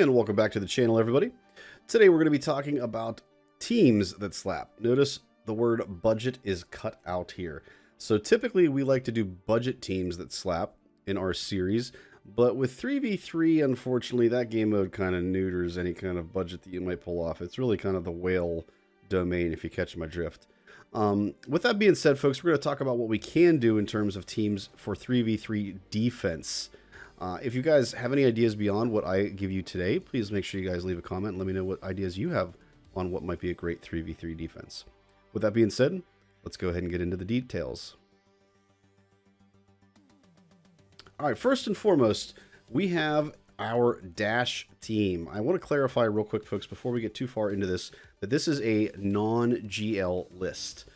And welcome back to the channel, everybody. Today we're going to be talking about teams that slap. Notice the word budget is cut out here. So typically we like to do budget teams that slap in our series, but with 3v3, unfortunately, that game mode kind of neuters any kind of budget that you might pull off. It's really kind of the whale domain, if you catch my drift. With that being said, folks, we're going to talk about what we can do in terms of teams for 3v3 defense. If you guys have any ideas beyond what I give you today, please make sure you guys leave a comment and let me know what ideas you have on what might be a great 3v3 defense. With that being said, let's go ahead and get into the details. All right, first and foremost, we have our Dash team. I want to clarify real quick, folks, before we get too far into this, that this is a non-GL list.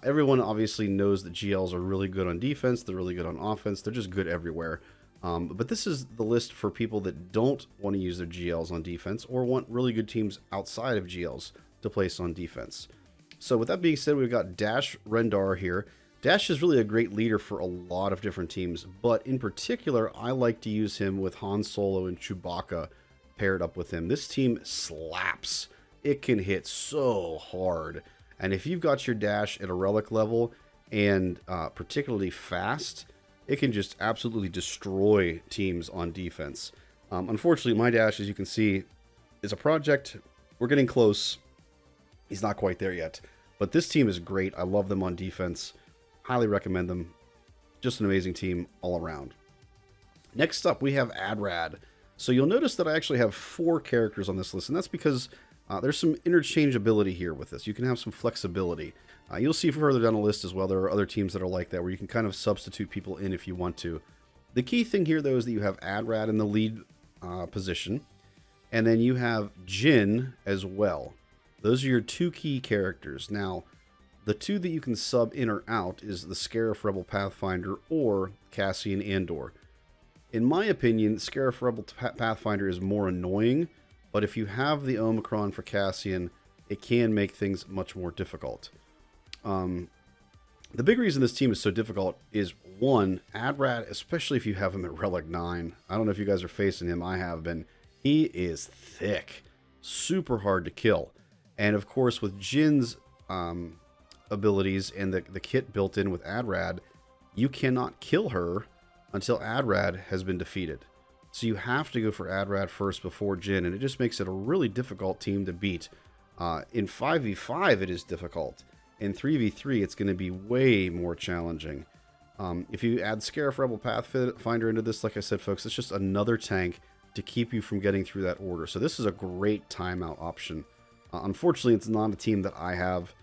Everyone obviously knows that GLs are really good on defense, they're really good on offense, they're just good everywhere. But this is the list for people that don't want to use their GLs on defense or want really good teams outside of GLs to place on defense. So with that being said, we've got Dash Rendar here. Dash is really a great leader for a lot of different teams, but in particular, I like to use him with Han Solo and Chewbacca paired up with him. This team slaps. It can hit so hard. And if you've got your Dash at a relic level and particularly fast, it can just absolutely destroy teams on defense. Unfortunately, my Dash, as you can see, is a project. We're getting close. He's not quite there yet. But this team is great. I love them on defense. Highly recommend them. Just an amazing team all around. Next up, we have Adrad. So you'll notice that I actually have 4 characters on this list, and that's because there's some interchangeability here with this. You can have some flexibility. You'll see further down the list as well, there are other teams that are like that, where you can kind of substitute people in if you want to. The key thing here, though, is that you have Adrad in the lead position, and then you have Jin as well. Those are your 2 key characters. Now, the 2 that you can sub in or out is the Scarif Rebel Pathfinder or Cassian Andor. In my opinion, Scarif Rebel Pathfinder is more annoying, but if you have the Omicron for Cassian, it can make things much more difficult. The big reason this team is so difficult is, one, Adrad, especially if you have him at Relic 9. I don't know if you guys are facing him. I have been. He is thick. Super hard to kill. And of course, with Jin's abilities and the kit built in with Adrad, you cannot kill her until Adrad has been defeated. So you have to go for Adrad first before Jin, and it just makes it a really difficult team to beat. In 5v5, it is difficult. In 3v3, it's going to be way more challenging. If you add Scarif Rebel Pathfinder into this, like I said, folks, it's just another tank to keep you from getting through that order. So this is a great timeout option. Unfortunately, it's not a team that I have,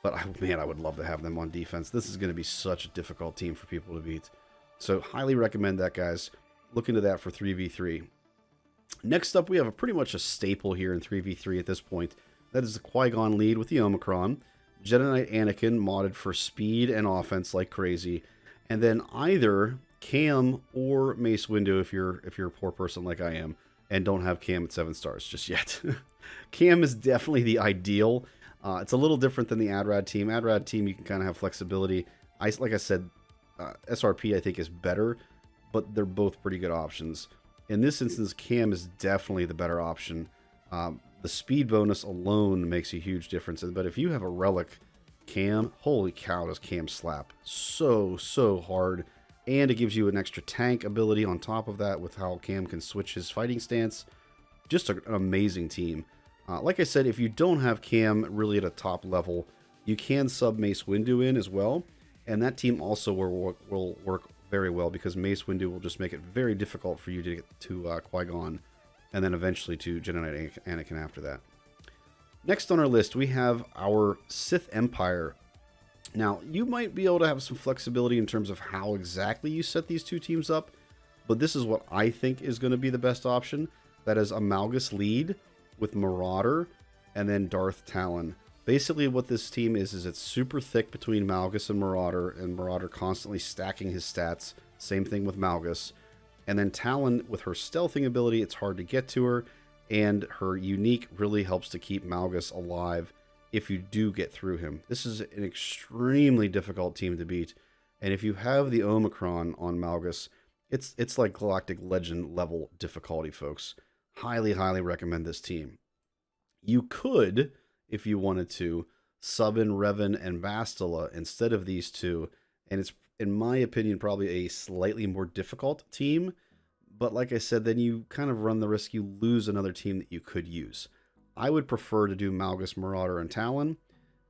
but man, I would love to have them on defense. This is going to be such a difficult team for people to beat. So highly recommend that, guys. Look into that for 3v3. Next up, we have pretty much a staple here in 3v3 at this point. That is the Qui-Gon lead with the Omicron. Jedi Knight Anakin modded for speed and offense like crazy. And then either Cam or Mace Windu if you're a poor person like I am and don't have Cam at 7 stars just yet. Cam is definitely the ideal. It's a little different than the Adrad team. Adrad team, you can kind of have flexibility. Like I said, SRP I think is better, but they're both pretty good options. In this instance, Cam is definitely the better option. The speed bonus alone makes a huge difference. But if you have a relic Cam, holy cow, does Cam slap so hard. And it gives you an extra tank ability on top of that with how Cam can switch his fighting stance. Just an amazing team. Like I said, if you don't have Cam really at a top level, you can sub Mace Windu in as well. And that team also will work very well because Mace Windu will just make it very difficult for you to get to Qui-Gon and then eventually to Jedi Knight Anakin after that. Next on our list, we have our Sith Empire. Now, you might be able to have some flexibility in terms of how exactly you set these 2 teams up, but this is what I think is going to be the best option. That is a Malgus lead with Marauder and then Darth Talon. Basically what this team is it's super thick between Malgus and Marauder constantly stacking his stats. Same thing with Malgus. And then Talon, with her stealthing ability, it's hard to get to her, and her unique really helps to keep Malgus alive if you do get through him. This is an extremely difficult team to beat, and if you have the Omicron on Malgus, it's like Galactic Legend level difficulty, folks. Highly, highly recommend this team. You could, if you wanted to, sub in Revan and Bastila instead of these two, and it's, in my opinion, probably a slightly more difficult team. But like I said, then you kind of run the risk you lose another team that you could use. I would prefer to do Malgus, Marauder, and Talon,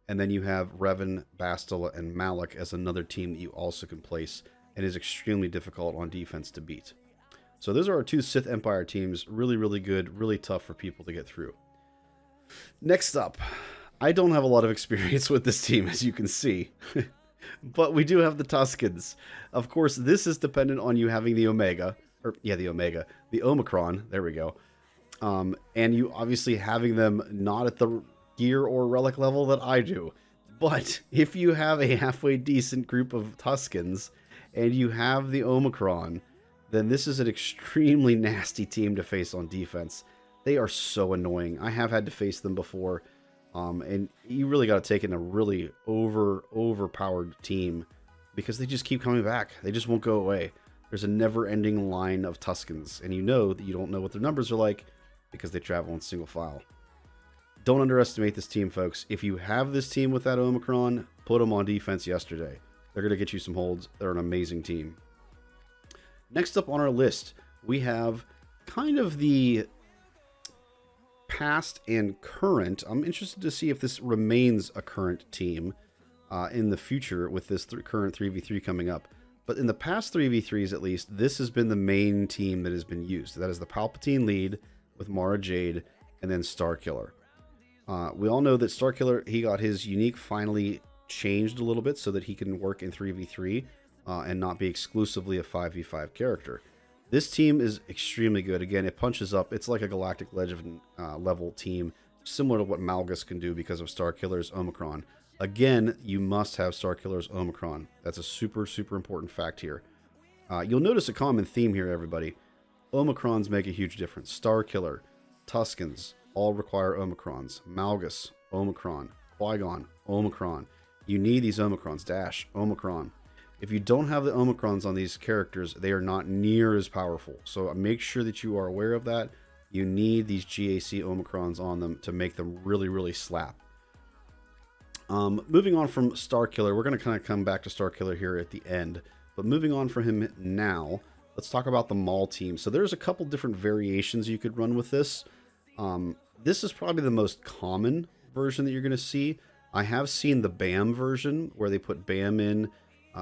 and then you have Revan, Bastila, and Malak as another team that you also can place and is extremely difficult on defense to beat. So those are our two Sith Empire teams. Really, really good, really tough for people to get through. Next up, I don't have a lot of experience with this team, as you can see. But we do have the Tuskens. Of course, this is dependent on you having the Omega. The Omicron, there we go. And you obviously having them not at the gear or relic level that I do. But if you have a halfway decent group of Tuskens and you have the Omicron, then this is an extremely nasty team to face on defense. They are so annoying. I have had to face them before. And you really got to take in a really overpowered team because they just keep coming back. They just won't go away. There's a never-ending line of Tuskens, and you know that you don't know what their numbers are like because they travel in single file. Don't underestimate this team, folks. If you have this team with that Omicron, put them on defense yesterday. They're going to get you some holds. They're an amazing team. Next up on our list, we have kind of the past and current. I'm interested to see if this remains a current team in the future with this current 3v3 coming up. But in the past 3v3s, at least, this has been the main team that has been used. That is the Palpatine lead with Mara Jade and then Starkiller. We all know that Starkiller, he got his unique finally changed a little bit so that he can work in 3v3 and not be exclusively a 5v5 character. This team is extremely good. Again, it punches up. It's like a Galactic Legend level team, similar to what Malgus can do because of Starkiller's Omicron. Again, you must have Starkiller's Omicron. That's a super, super important fact here. You'll notice a common theme here, everybody. Omicrons make a huge difference. Starkiller, Tuskens, all require Omicrons. Malgus, Omicron. Qui-Gon, Omicron. You need these Omicrons. Dash, Omicron. If you don't have the Omicrons on these characters, they are not near as powerful. So make sure that you are aware of that. You need these GAC Omicrons on them to make them really, really slap. Moving on from Starkiller, we're going to kind of come back to Starkiller here at the end. But moving on from him now, let's talk about the Maul team. So there's a couple different variations you could run with this. This is probably the most common version that you're going to see. I have seen the BAM version where they put BAM in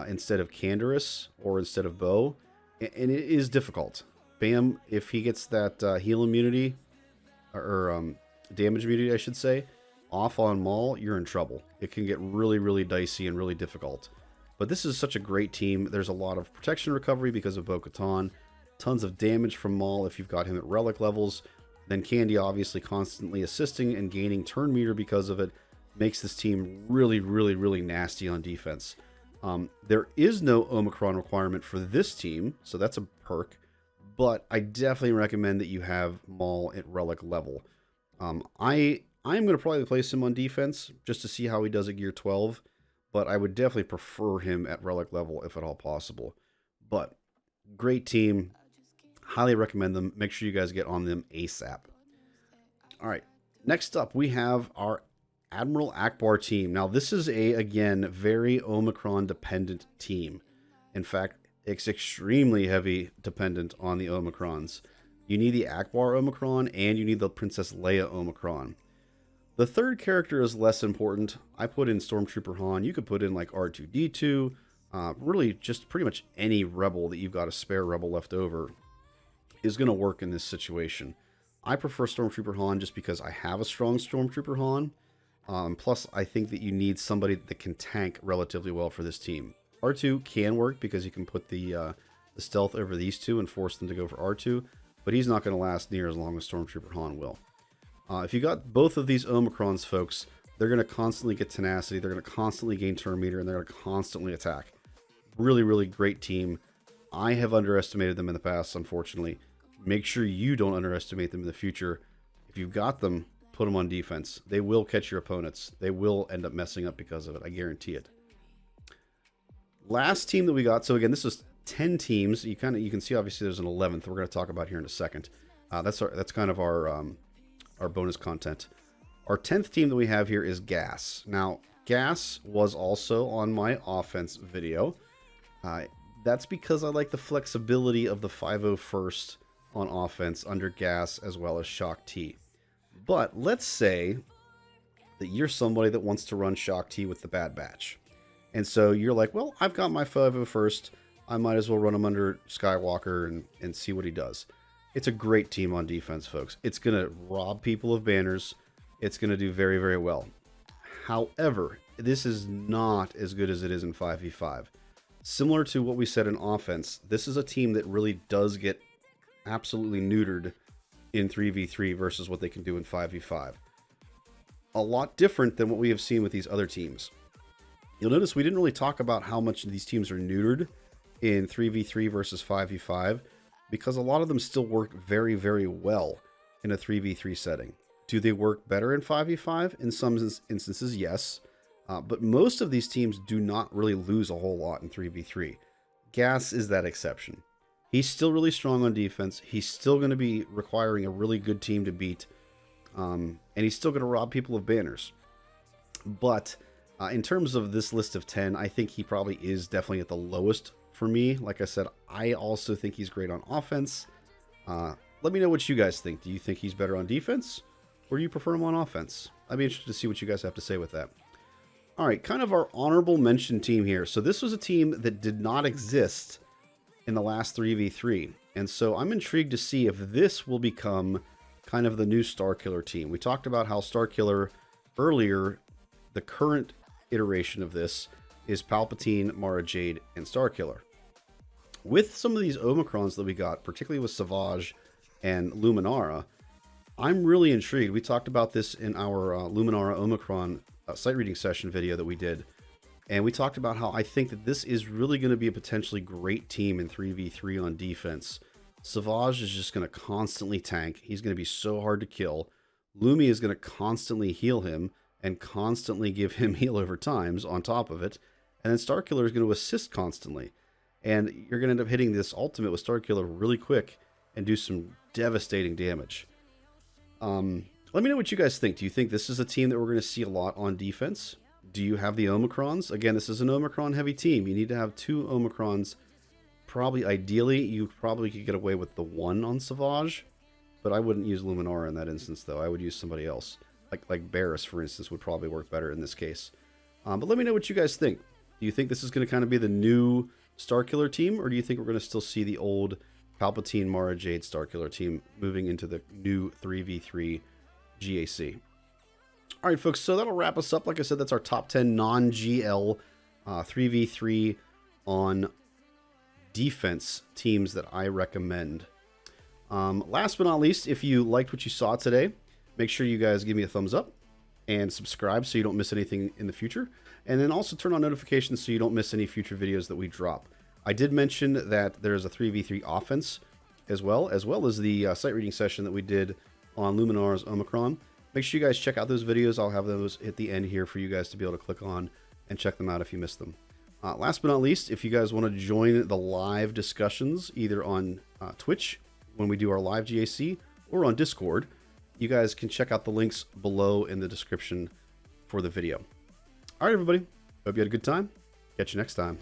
instead of Canderous or instead of Bo. And it is difficult. BAM, if he gets that heal immunity, or damage immunity, I should say, off on Maul, you're in trouble. It can get really, really dicey and really difficult. But this is such a great team. There's a lot of protection recovery because of Bo-Katan. Tons of damage from Maul if you've got him at relic levels. Then Candy obviously constantly assisting and gaining turn meter because of it. Makes this team really, really, really nasty on defense. There is no Omicron requirement for this team, so that's a perk. But I definitely recommend that you have Maul at relic level. I'm going to probably place him on defense just to see how he does at gear 12. But I would definitely prefer him at relic level if at all possible. But great team. Highly recommend them. Make sure you guys get on them ASAP. All right. Next up, we have our Admiral Akbar team. Now, this is again, very Omicron dependent team. In fact, it's extremely heavy dependent on the Omicrons. You need the Akbar Omicron and you need the Princess Leia Omicron. The third character is less important. I put in Stormtrooper Han. You could put in like R2-D2. Really just pretty much any rebel that you've got a spare rebel left over is going to work in this situation. I prefer Stormtrooper Han just because I have a strong Stormtrooper Han. Plus, I think that you need somebody that can tank relatively well for this team. R2 can work because you can put the stealth over these two and force them to go for R2. But he's not going to last near as long as Stormtrooper Han will. If you got both of these Omicrons, folks, they're going to constantly get tenacity, they're going to constantly gain turn meter, and they're going to constantly attack. Really, really great team. I have underestimated them in the past, unfortunately. Make sure you don't underestimate them in the future. If you've got them, put them on defense. They will catch your opponents. They will end up messing up because of it. I guarantee it. Last team that we got. So again, this is 10 teams. You can see obviously there's an 11th we're going to talk about here in a second. That's kind of our bonus content. Our 10th team that we have here is Gas. Now, Gas was also on my offense video. That's because I like the flexibility of the 501st on offense under Gas as well as Shock T. But let's say that you're somebody that wants to run Shock T with the Bad Batch. And so you're like, well, I've got my 501st. I might as well run him under Skywalker and see what he does. It's a great team on defense, folks. It's going to rob people of banners. It's going to do very, very well. However, this is not as good as it is in 5v5. Similar to what we said in offense, this is a team that really does get absolutely neutered in 3v3 versus what they can do in 5v5. A lot different than what we have seen with these other teams. You'll notice we didn't really talk about how much these teams are neutered in 3v3 versus 5v5 because a lot of them still work very, very well in a 3v3 setting. Do they work better in 5v5? In some instances, yes. But most of these teams do not really lose a whole lot in 3v3. Gas is that exception. He's still really strong on defense. He's still going to be requiring a really good team to beat. And he's still going to rob people of banners. But in terms of this list of 10, I think he probably is definitely at the lowest for me. Like I said, I also think he's great on offense. Let me know what you guys think. Do you think he's better on defense? Or do you prefer him on offense? I'd be interested to see what you guys have to say with that. All right, kind of our honorable mention team here. So this was a team that did not exist in the last 3v3. And so I'm intrigued to see if this will become kind of the new Starkiller team. We talked about how Starkiller earlier, the current iteration of this is Palpatine, Mara Jade, and Starkiller. With some of these Omicrons that we got, particularly with Savage and Luminara, I'm really intrigued. We talked about this in our Luminara Omicron sight reading session video that we did. And we talked about how I think that this is really going to be a potentially great team in 3v3 on defense. Savage is just going to constantly tank. He's going to be so hard to kill. Lumi is going to constantly heal him and constantly give him heal over times on top of it. And then Starkiller is going to assist constantly. And you're going to end up hitting this ultimate with Starkiller really quick and do some devastating damage. Let me know what you guys think. Do you think this is a team that we're going to see a lot on defense? Do you have the Omicrons? Again, this is an Omicron heavy team. You need to have 2 Omicrons. Probably, ideally, you probably could get away with the 1 on Savage, but I wouldn't use Luminara in that instance, though. I would use somebody else. Like Barris, for instance, would probably work better in this case. But let me know what you guys think. Do you think this is going to kind of be the new Starkiller team, or do you think we're going to still see the old Palpatine, Mara Jade Starkiller team moving into the new 3v3 GAC? All right, folks, so that'll wrap us up. Like I said, that's our top 10 non-GL 3v3 on defense teams that I recommend. Last but not least, if you liked what you saw today, make sure you guys give me a thumbs up and subscribe so you don't miss anything in the future. And then also turn on notifications so you don't miss any future videos that we drop. I did mention that there's a 3v3 offense as well as the sight reading session that we did on Luminara's Omicron. Make sure you guys check out those videos. I'll have those at the end here for you guys to be able to click on and check them out if you missed them. Last but not least, if you guys want to join the live discussions, either on Twitch when we do our live GAC or on Discord, you guys can check out the links below in the description for the video. All right, everybody. Hope you had a good time. Catch you next time.